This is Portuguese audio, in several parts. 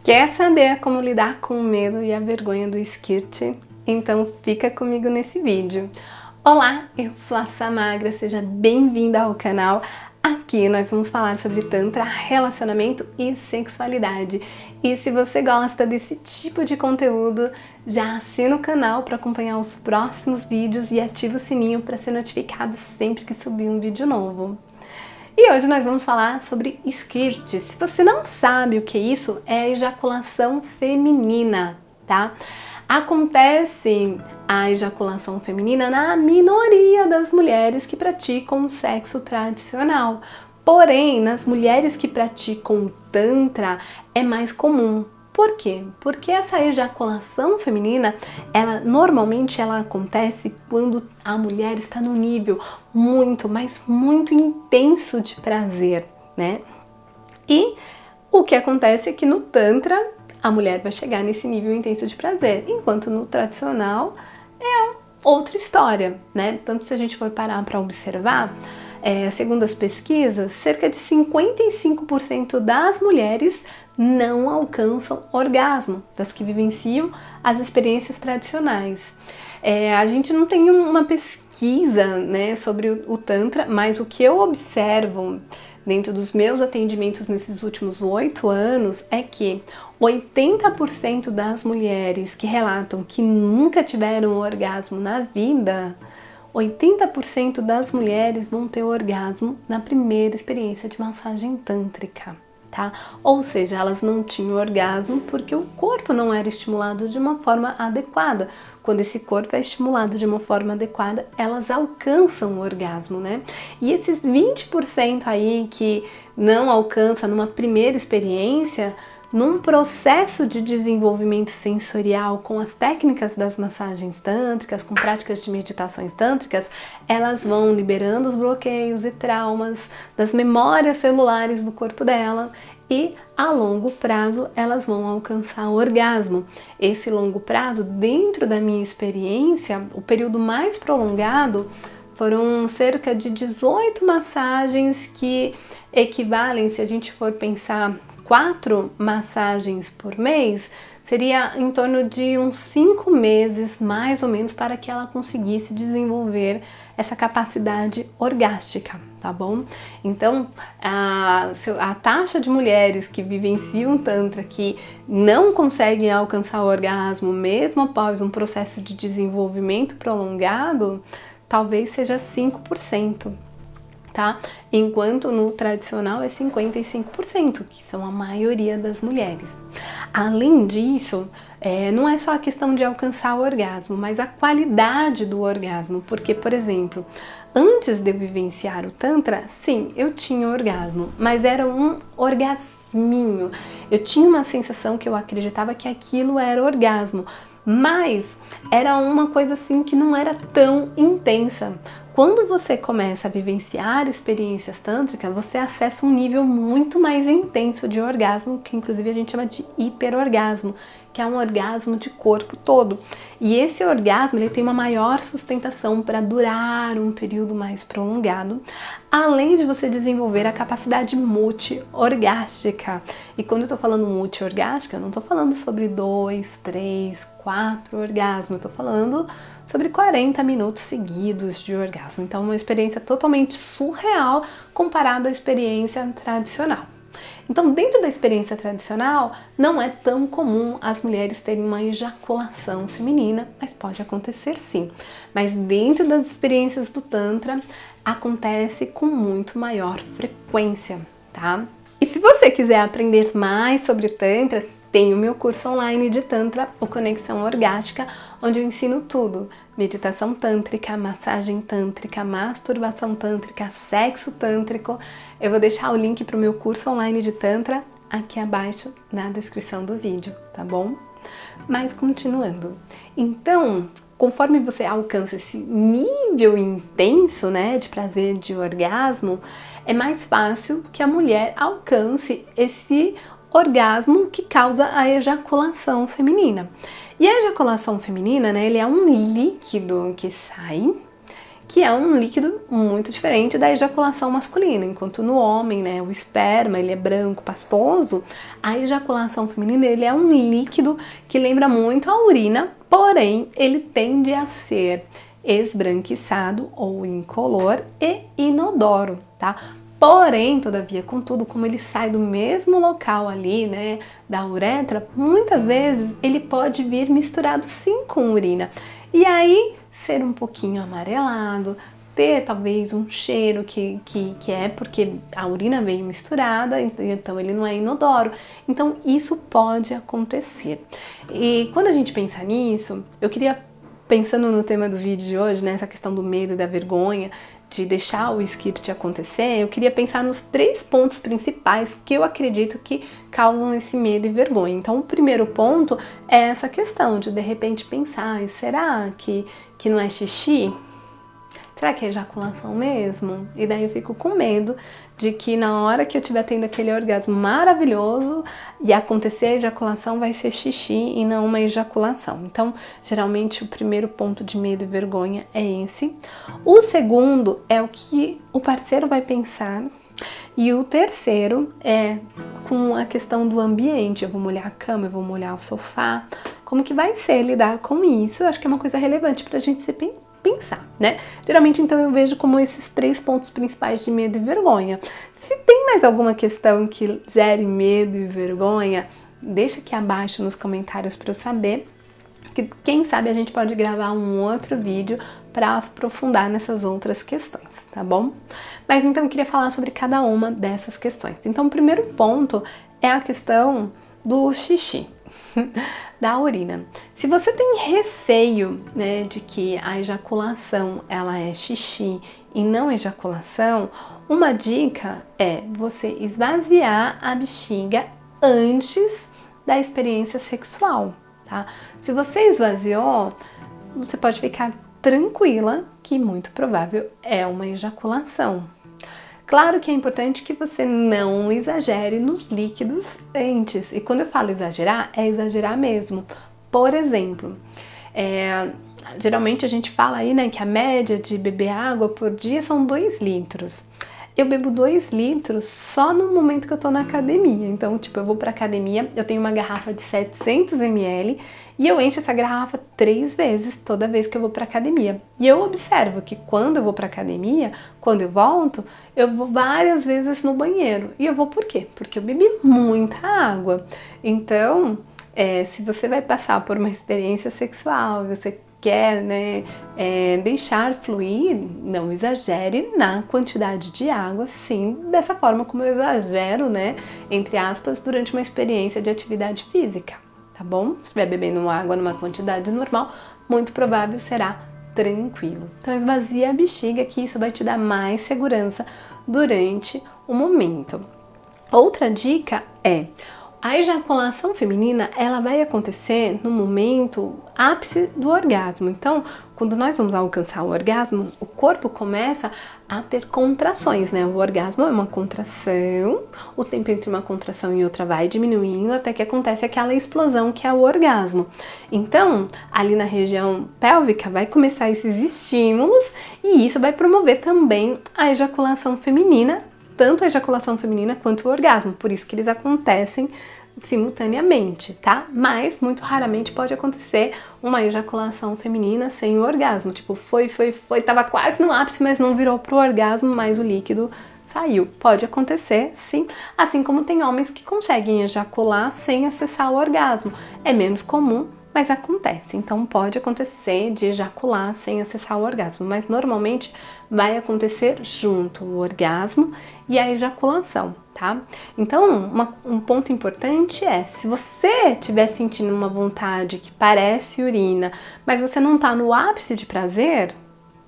Quer saber como lidar com o medo e a vergonha do skirt? Então fica comigo nesse vídeo. Olá, eu sou a Samagra, seja bem-vinda ao canal. Aqui nós vamos falar sobre Tantra, relacionamento e sexualidade. E se você gosta desse tipo de conteúdo, já assina o canal para acompanhar os próximos vídeos e ativa o sininho para ser notificado sempre que subir um vídeo novo. E hoje nós vamos falar sobre skirt. Se você não sabe o que é isso, é a ejaculação feminina, tá? Acontece a ejaculação feminina na minoria das mulheres que praticam o sexo tradicional. Porém, nas mulheres que praticam Tantra é mais comum. Por quê? Porque essa ejaculação feminina, normalmente ela acontece quando a mulher está num nível muito, mas muito intenso de prazer, né? E o que acontece é que no Tantra a mulher vai chegar nesse nível intenso de prazer, enquanto no tradicional é outra história, né? Tanto se a gente for parar para observar, segundo as pesquisas, cerca de 55% das mulheres não alcançam orgasmo, das que vivenciam as experiências tradicionais. A gente não tem uma pesquisa, né, sobre o Tantra, mas o que eu observo dentro dos meus atendimentos nesses últimos 8 anos é que 80% das mulheres que relatam que nunca tiveram orgasmo na vida, 80% das mulheres vão ter orgasmo na primeira experiência de massagem tântrica, tá? Ou seja, elas não tinham orgasmo porque o corpo não era estimulado de uma forma adequada. Quando esse corpo é estimulado de uma forma adequada, elas alcançam o orgasmo, né? E esses 20% aí que não alcança numa primeira experiência, num processo de desenvolvimento sensorial com as técnicas das massagens tântricas, com práticas de meditações tântricas, elas vão liberando os bloqueios e traumas das memórias celulares do corpo dela e a longo prazo elas vão alcançar o orgasmo. Esse longo prazo, dentro da minha experiência, o período mais prolongado foram cerca de 18 massagens que equivalem, se a gente for pensar 4 massagens por mês, seria em torno de uns 5 meses, mais ou menos, para que ela conseguisse desenvolver essa capacidade orgástica, tá bom? Então, a taxa de mulheres que vivenciam Tantra que não conseguem alcançar o orgasmo, mesmo após um processo de desenvolvimento prolongado, talvez seja 5%. Tá? Enquanto no tradicional é 55%, que são a maioria das mulheres. Além disso, não é só a questão de alcançar o orgasmo, mas a qualidade do orgasmo, porque, por exemplo, antes de eu vivenciar o Tantra, sim, eu tinha orgasmo, mas era um orgasminho. Eu tinha uma sensação que eu acreditava que aquilo era orgasmo, mas era uma coisa assim que não era tão intensa. Quando você começa a vivenciar experiências tântricas, você acessa um nível muito mais intenso de orgasmo, que inclusive a gente chama de hiperorgasmo, que é um orgasmo de corpo todo. E esse orgasmo ele tem uma maior sustentação para durar um período mais prolongado, além de você desenvolver a capacidade multi-orgástica. E quando eu estou falando multi-orgástica, eu não estou falando sobre 2, 3, 4 orgasmos, eu estou falando sobre 40 minutos seguidos de orgasmo. Então, uma experiência totalmente surreal comparado à experiência tradicional. Então, dentro da experiência tradicional, não é tão comum as mulheres terem uma ejaculação feminina, mas pode acontecer sim. Mas dentro das experiências do Tantra, acontece com muito maior frequência, tá? E se você quiser aprender mais sobre Tantra, tem o meu curso online de Tantra, o Conexão Orgástica, onde eu ensino tudo. Meditação tântrica, massagem tântrica, masturbação tântrica, sexo tântrico. Eu vou deixar o link para o meu curso online de Tantra aqui abaixo na descrição do vídeo, tá bom? Mas continuando. Então, conforme você alcança esse nível intenso, né, de prazer, de orgasmo, é mais fácil que a mulher alcance esse orgasmo que causa a ejaculação feminina. E a ejaculação feminina, né, ele é um líquido que sai, que é um líquido muito diferente da ejaculação masculina. Enquanto no homem, né, o esperma, ele é branco, pastoso, a ejaculação feminina, ele é um líquido que lembra muito a urina, porém, ele tende a ser esbranquiçado ou incolor e inodoro, tá? Porém, todavia, contudo, como ele sai do mesmo local ali, né, da uretra, muitas vezes ele pode vir misturado sim com urina. E aí, ser um pouquinho amarelado, ter talvez um cheiro que é porque a urina veio misturada, então ele não é inodoro. Então, isso pode acontecer. E quando a gente pensa nisso, eu queria, pensando no tema do vídeo de hoje, né, essa questão do medo e da vergonha, de deixar o skirt acontecer, eu queria pensar nos 3 pontos principais que eu acredito que causam esse medo e vergonha. Então, o primeiro ponto é essa questão de repente pensar, será que não é xixi? Será que é ejaculação mesmo? E daí eu fico com medo de que na hora que eu estiver tendo aquele orgasmo maravilhoso e acontecer a ejaculação, vai ser xixi e não uma ejaculação. Então, geralmente o primeiro ponto de medo e vergonha é esse. O segundo é o que o parceiro vai pensar. E o terceiro é com a questão do ambiente. Eu vou molhar a cama, eu vou molhar o sofá. Como que vai ser lidar com isso? Eu acho que é uma coisa relevante pra gente se pensar, né? Geralmente, então, eu vejo como esses 3 pontos principais de medo e vergonha. Se tem mais alguma questão que gere medo e vergonha, deixa aqui abaixo nos comentários para eu saber. Que quem sabe a gente pode gravar um outro vídeo para aprofundar nessas outras questões, tá bom? Mas então eu queria falar sobre cada uma dessas questões. Então, o primeiro ponto é a questão do xixi, da urina. Se você tem receio, né, de que a ejaculação ela é xixi e não ejaculação, uma dica é você esvaziar a bexiga antes da experiência sexual, tá? Se você esvaziou, você pode ficar tranquila que muito provável é uma ejaculação. Claro que é importante que você não exagere nos líquidos antes. E quando eu falo exagerar, é exagerar mesmo. Por exemplo, geralmente a gente fala aí, né, que a média de beber água por dia são 2 litros. Eu bebo 2 litros só no momento que eu tô na academia. Então, tipo, eu vou pra academia, eu tenho uma garrafa de 700 ml e eu encho essa garrafa 3 vezes toda vez que eu vou pra academia. E eu observo que quando eu vou pra academia, quando eu volto, eu vou várias vezes no banheiro. E eu vou por quê? Porque eu bebi muita água. Então, se você vai passar por uma experiência sexual, você quer, né, deixar fluir, não exagere na quantidade de água, sim, dessa forma como eu exagero, né, entre aspas, durante uma experiência de atividade física, tá bom? Se estiver bebendo água numa quantidade normal, muito provável será tranquilo. Então esvazia a bexiga, que isso vai te dar mais segurança durante o momento. Outra dica é: a ejaculação feminina, ela vai acontecer no momento ápice do orgasmo. Então, quando nós vamos alcançar o orgasmo, o corpo começa a ter contrações, né? O orgasmo é uma contração, o tempo entre uma contração e outra vai diminuindo até que acontece aquela explosão que é o orgasmo. Então, ali na região pélvica vai começar esses estímulos e isso vai promover também a ejaculação feminina, tanto a ejaculação feminina quanto o orgasmo, por isso que eles acontecem simultaneamente, tá? Mas muito raramente pode acontecer uma ejaculação feminina sem o orgasmo, tipo, foi, tava quase no ápice, mas não virou pro orgasmo, mas o líquido saiu. Pode acontecer, sim, assim como tem homens que conseguem ejacular sem acessar o orgasmo. É menos comum, mas acontece. Então pode acontecer de ejacular sem acessar o orgasmo, mas normalmente vai acontecer junto o orgasmo e a ejaculação, tá? Então, um ponto importante é, se você estiver sentindo uma vontade que parece urina, mas você não tá no ápice de prazer,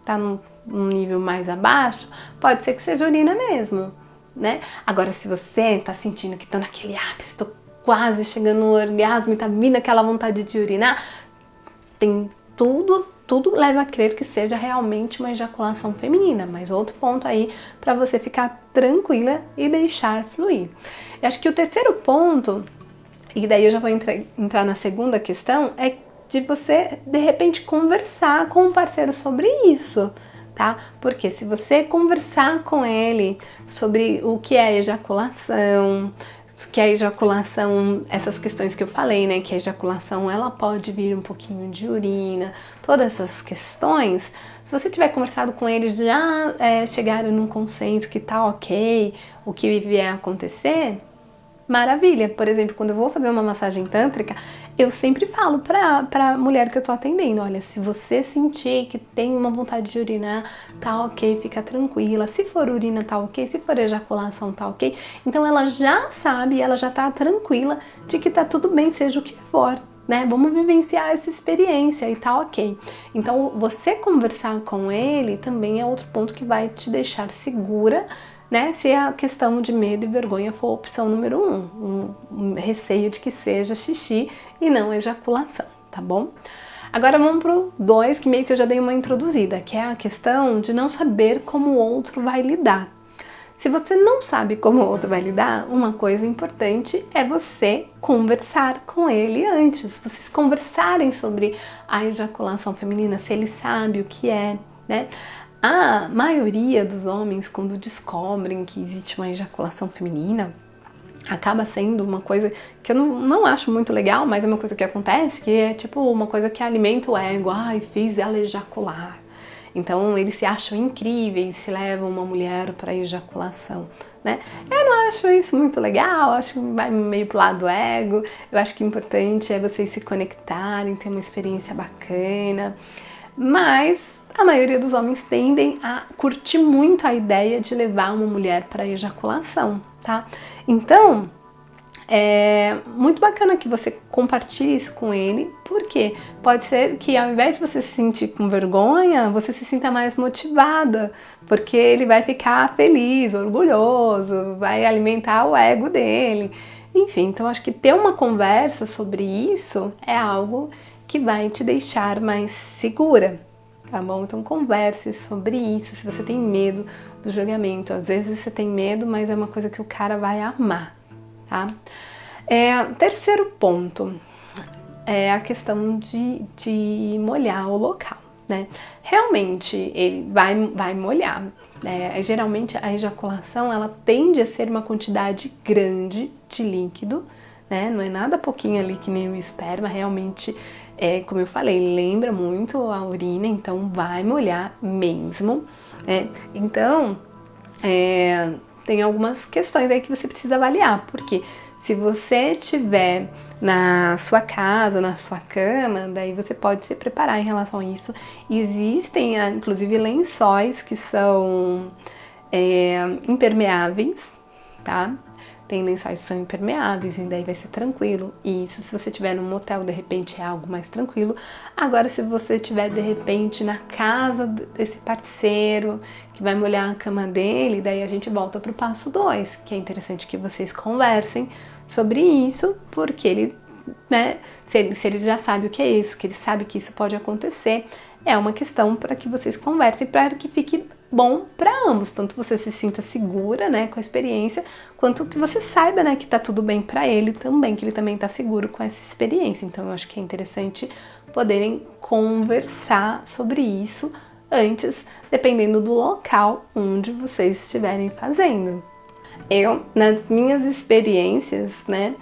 tá num nível mais abaixo, pode ser que seja urina mesmo, né? Agora, se você tá sentindo que tá naquele ápice, tô quase chegando no orgasmo e tá vindo aquela vontade de urinar, tem tudo leva a crer que seja realmente uma ejaculação feminina, mas outro ponto aí para você ficar tranquila e deixar fluir. Eu acho que o terceiro ponto, e daí eu já vou entrar na segunda questão, é de você de repente conversar com o parceiro sobre isso, tá? Porque se você conversar com ele sobre o que é ejaculação, essas questões que eu falei, né? Que a ejaculação ela pode vir um pouquinho de urina, todas essas questões. Se você tiver conversado com ele, já chegaram num consenso que tá ok, o que vier a acontecer, maravilha. Por exemplo, quando eu vou fazer uma massagem tântrica, eu sempre falo pra mulher que eu tô atendendo, olha, se você sentir que tem uma vontade de urinar, tá ok, fica tranquila. Se for urina, tá ok. Se for ejaculação, tá ok. Então ela já sabe, ela já tá tranquila de que tá tudo bem, seja o que for, né? Vamos vivenciar essa experiência e tá ok. Então você conversar com ele também é outro ponto que vai te deixar segura, né? Se a questão de medo e vergonha for a opção número um receio de que seja xixi e não ejaculação, tá bom? Agora vamos pro 2, que meio que eu já dei uma introduzida, que é a questão de não saber como o outro vai lidar. Se você não sabe como o outro vai lidar, uma coisa importante é você conversar com ele antes. Vocês conversarem sobre a ejaculação feminina, se ele sabe o que é, né? A maioria dos homens, quando descobrem que existe uma ejaculação feminina, acaba sendo uma coisa que eu não acho muito legal, mas é uma coisa que acontece, que é tipo uma coisa que alimenta o ego. Ai, fiz ela ejacular. Então eles se acham incríveis, se levam uma mulher para ejaculação, né? Eu não acho isso muito legal, acho que vai meio pro lado do ego. Eu acho que o importante é vocês se conectarem, ter uma experiência bacana. Mas a maioria dos homens tendem a curtir muito a ideia de levar uma mulher para ejaculação, tá? Então, é muito bacana que você compartilhe isso com ele, porque pode ser que ao invés de você se sentir com vergonha, você se sinta mais motivada, porque ele vai ficar feliz, orgulhoso, vai alimentar o ego dele. Enfim, então acho que ter uma conversa sobre isso é algo que vai te deixar mais segura, tá bom? Então converse sobre isso. Se você tem medo do julgamento, às vezes você tem medo, mas é uma coisa que o cara vai amar, tá? Terceiro ponto é a questão de molhar o local, né? Realmente ele vai molhar, né? Geralmente a ejaculação ela tende a ser uma quantidade grande de líquido, né? Não é nada pouquinho ali que nem o esperma, realmente como eu falei, lembra muito a urina, então vai molhar mesmo, né? Então tem algumas questões aí que você precisa avaliar, porque se você tiver na sua casa, na sua cama, daí você pode se preparar em relação a isso. Existem, inclusive, lençóis que são impermeáveis, tá? Tem lençóis que são impermeáveis e daí vai ser tranquilo. E isso se você estiver num motel, de repente é algo mais tranquilo. Agora, se você estiver de repente na casa desse parceiro que vai molhar a cama dele, daí a gente volta pro passo 2, que é interessante que vocês conversem sobre isso, porque ele, né, se ele já sabe o que é isso, que ele sabe que isso pode acontecer, é uma questão para que vocês conversem, para que fique bom para ambos, tanto você se sinta segura, né, com a experiência, quanto que você saiba, né, que tá tudo bem para ele também, que ele também tá seguro com essa experiência. Então eu acho que é interessante poderem conversar sobre isso antes, dependendo do local onde vocês estiverem fazendo. Eu, nas minhas experiências, né,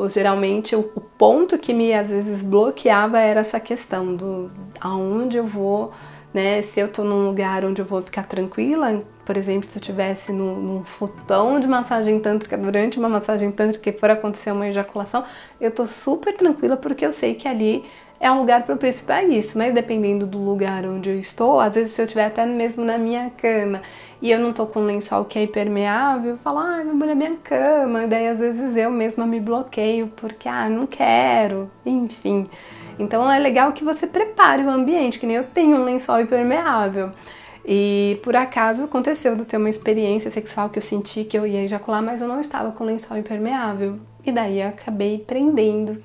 geralmente o ponto que me às vezes bloqueava era essa questão do aonde eu vou, né, se eu tô num lugar onde eu vou ficar tranquila, por exemplo, se eu estivesse num futão de massagem tântrica, durante uma massagem tântrica e for acontecer uma ejaculação, eu tô super tranquila porque eu sei que ali é um lugar propício para isso, mas dependendo do lugar onde eu estou, às vezes se eu estiver até mesmo na minha cama e eu não tô com um lençol que é impermeável, eu falo, ai, vou na minha cama, e daí às vezes eu mesma me bloqueio porque, não quero, enfim. Então é legal que você prepare o ambiente, que nem eu tenho um lençol impermeável. E por acaso aconteceu de eu ter uma experiência sexual que eu senti que eu ia ejacular, mas eu não estava com lençol impermeável. E daí eu acabei prendendo,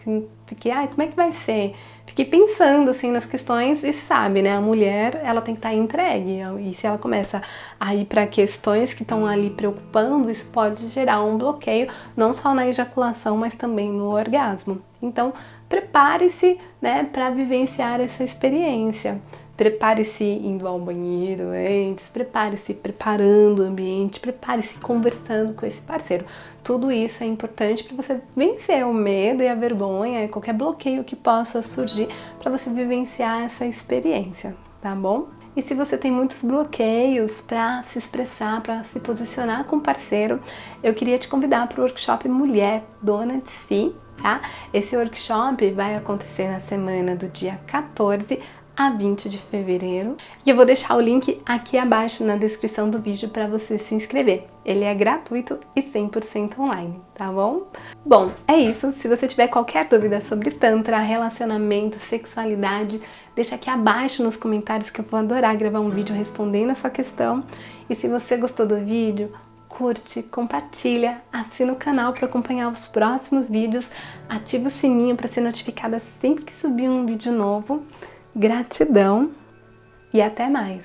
fiquei, como é que vai ser? Fiquei pensando assim nas questões e sabe, né? A mulher, ela tem que estar entregue. E se ela começa a ir para questões que estão ali preocupando, isso pode gerar um bloqueio, não só na ejaculação, mas também no orgasmo. Então, prepare-se, né, para vivenciar essa experiência. Prepare-se indo ao banheiro antes, prepare-se preparando o ambiente, prepare-se conversando com esse parceiro. Tudo isso é importante para você vencer o medo e a vergonha e qualquer bloqueio que possa surgir para você vivenciar essa experiência, tá bom? E se você tem muitos bloqueios para se expressar, para se posicionar com o parceiro, eu queria te convidar para o workshop Mulher Dona de Si, tá? Esse workshop vai acontecer na semana do dia 14 a 20 de fevereiro. E eu vou deixar o link aqui abaixo na descrição do vídeo para você se inscrever. Ele é gratuito e 100% online, tá bom? Bom, é isso. Se você tiver qualquer dúvida sobre Tantra, relacionamento, sexualidade, deixa aqui abaixo nos comentários que eu vou adorar gravar um vídeo respondendo a sua questão. E se você gostou do vídeo, curte, compartilha, assina o canal para acompanhar os próximos vídeos, ativa o sininho para ser notificada sempre que subir um vídeo novo. Gratidão e até mais!